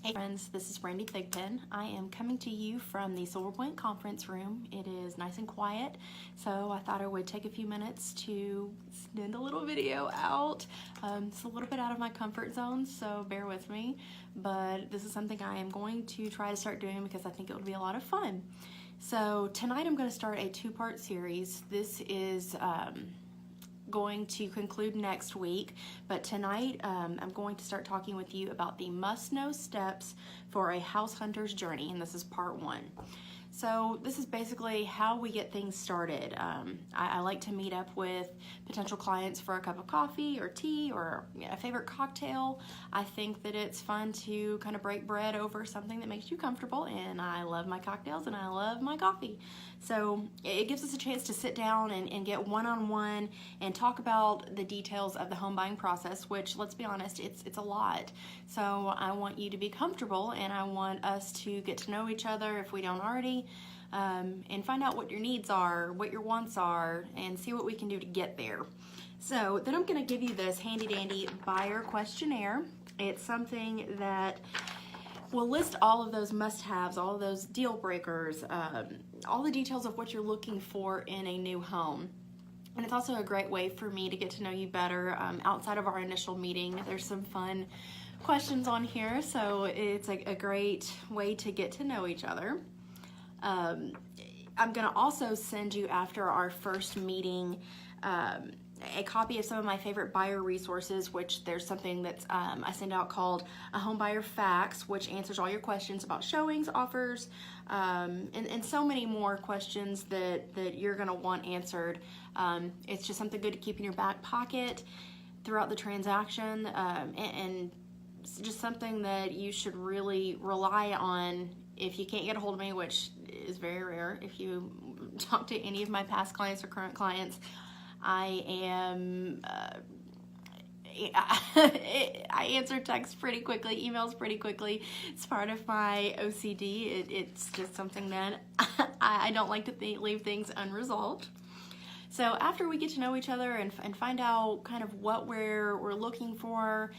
Hey friends, this is Brandy Thigpen. I am coming to you from the Silver Point conference room. It is nice and quiet, so I thought I would take a few minutes to send a little video out. It's a little bit out of my comfort zone, so bear with me, but this is something I am going to try to start doing because I think it would be a lot of fun. So tonight I'm going to start a two-part series. This is going to conclude next week, but tonight I'm going to start talking with you about the must-know steps for a house hunter's journey, and this is part one. So this is basically how we get things started. I like to meet up with potential clients for a cup of coffee or tea or a favorite cocktail. I think that it's fun to kind of break bread over something that makes you comfortable, and I love my cocktails and I love my coffee. So it gives us a chance to sit down and get one-on-one and talk about the details of the home buying process, which, let's be honest, it's a lot. So I want you to be comfortable, and I want us to get to know each other if we don't already, and find out what your needs are, what your wants are, and see what we can do to get there. So then I'm going to give you this handy dandy buyer questionnaire. It's something that will list all of those must-haves, all of those deal breakers, all the details of what you're looking for in a new home. And it's also a great way for me to get to know you better outside of our initial meeting. There's some fun questions on here, so it's a great way to get to know each other. I'm going to also send you, after our first meeting, a copy of some of my favorite buyer resources, which there's something that's I send out called a home buyer fax, which answers all your questions about showings, offers, and so many more questions that you're going to want answered. It's just something good to keep in your back pocket throughout the transaction, and it's just something that you should really rely on if you can't get a hold of me, which is very rare. If you talk to any of my past clients or current clients, I am, I answer texts pretty quickly, emails pretty quickly. It's part of my OCD. It's just something that I don't like to leave things unresolved. So after we get to know each other and find out kind of what we're looking for,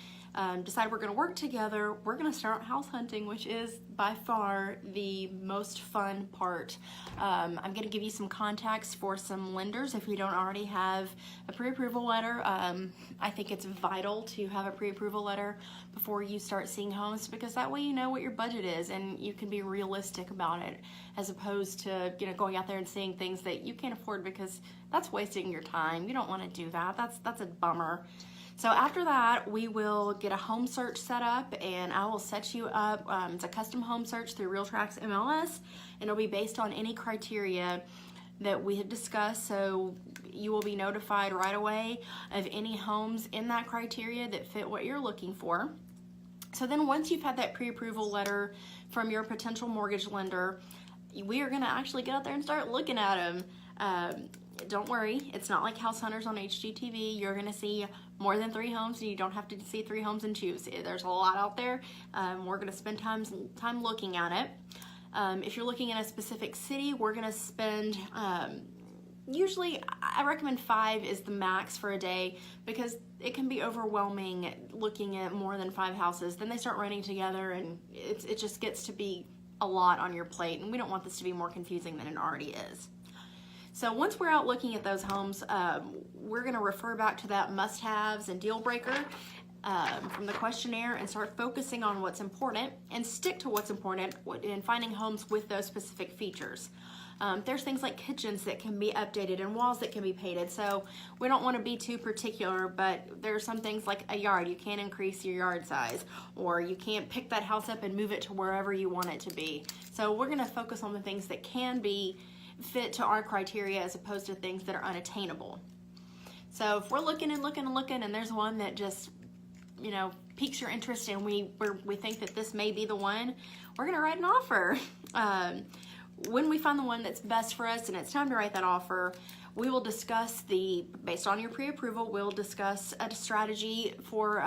decide we're going to work together, we're going to start house hunting, which is by far the most fun part. I'm going to give you some contacts for some lenders if you don't already have a pre-approval letter. I think it's vital to have a pre-approval letter before you start seeing homes, because that way you know what your budget is and you can be realistic about it, as opposed to going out there and seeing things that you can't afford, because that's wasting your time. You don't want to do that. That's a bummer. So after that, we will get a home search set up, and I will set you up. It's a custom home search through RealTracks MLS, and it'll be based on any criteria that we have discussed. So you will be notified right away of any homes in that criteria that fit what you're looking for. So then once you've had that pre-approval letter from your potential mortgage lender, we are going to actually get out there and start looking at them. Don't worry, it's not like House Hunters on HGTV. You're going to see more than 3 homes, and you don't have to see 3 homes and choose. There's a lot out there. We're going to spend time looking at it. If you're looking in a specific city, we're going to spend, usually I recommend 5 is the max for a day, because it can be overwhelming looking at more than 5 houses. Then they start running together, and it just gets to be a lot on your plate, and we don't want this to be more confusing than it already is. So once we're out looking at those homes, we're going to refer back to that must-haves and deal breaker from the questionnaire and start focusing on what's important, and stick to what's important in finding homes with those specific features. There's things like kitchens that can be updated and walls that can be painted, so we don't want to be too particular, but there are some things like a yard. You can't increase your yard size, or you can't pick that house up and move it to wherever you want it to be. So we're going to focus on the things that can be fit to our criteria, as opposed to things that are unattainable. So if we're looking and looking and looking, and there's one that just piques your interest, and we think that this may be the one, we're going to write an offer. When we find the one that's best for us and it's time to write that offer, we will discuss based on your pre-approval, we'll discuss a strategy for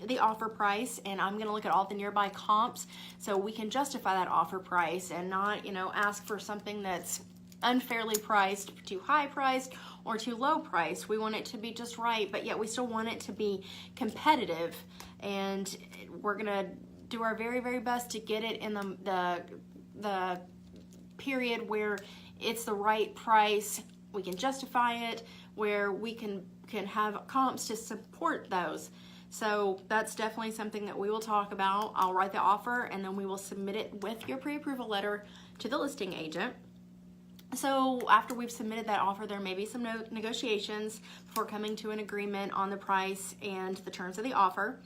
the offer price, and I'm going to look at all the nearby comps so we can justify that offer price and not ask for something that's unfairly priced, too high priced, or too low priced. We want it to be just right, but yet we still want it to be competitive, and we're going to do our very, very best to get it in the period where it's the right price, we can justify it, where we can have comps to support those. So that's definitely something that we will talk about. I'll write the offer and then we will submit it with your pre-approval letter to the listing agent. So after we've submitted that offer, there may be some negotiations before coming to an agreement on the price and the terms of the offer.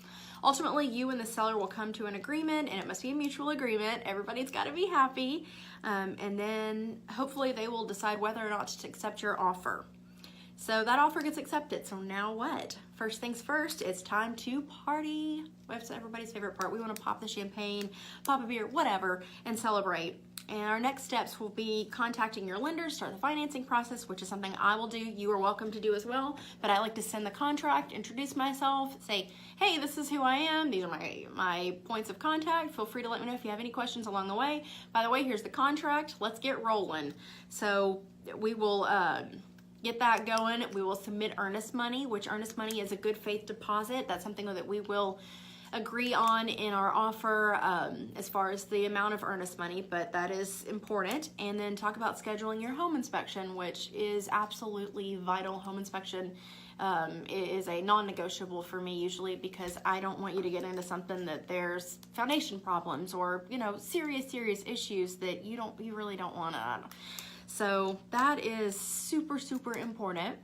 Ultimately, you and the seller will come to an agreement, and it must be a mutual agreement. Everybody's got to be happy. And then hopefully they will decide whether or not to accept your offer. So that offer gets accepted. So now what? First things first, it's time to party. That's everybody's favorite part. We want to pop the champagne, pop a beer, whatever, and celebrate. And our next steps will be contacting your lender, start the financing process, which is something I will do. You are welcome to do as well. But I like to send the contract, introduce myself, say, hey, this is who I am. These are my points of contact. Feel free to let me know if you have any questions along the way. By the way, here's the contract. Let's get rolling. So we will get that going. We will submit earnest money, which earnest money is a good faith deposit. That's something that we will agree on in our offer as far as the amount of earnest money, but that is important. And then talk about scheduling your home inspection, which is absolutely vital. Home inspection is a non-negotiable for me usually, because I don't want you to get into something that there's foundation problems or, you know, serious issues that you really don't want to. So that is super important.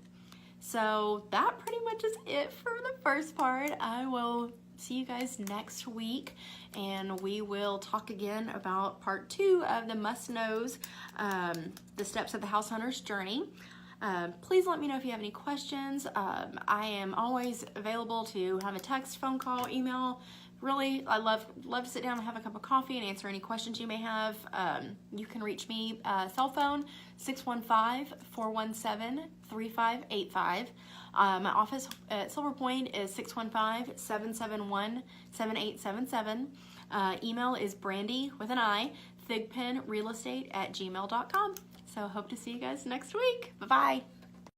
So that pretty much is it for the first part. I will see you guys next week, and we will talk again about part 2 of the must-knows, the steps of the house hunter's journey. Please let me know if you have any questions. I am always available to have a text, phone call, email. Really, I love to sit down and have a cup of coffee and answer any questions you may have. You can reach me cell phone 615-417-3585. My office at Silver Point is 615-771-7877. Email is Brandy with an I, thigpenrealestate@gmail.com. So hope to see you guys next week. Bye-bye.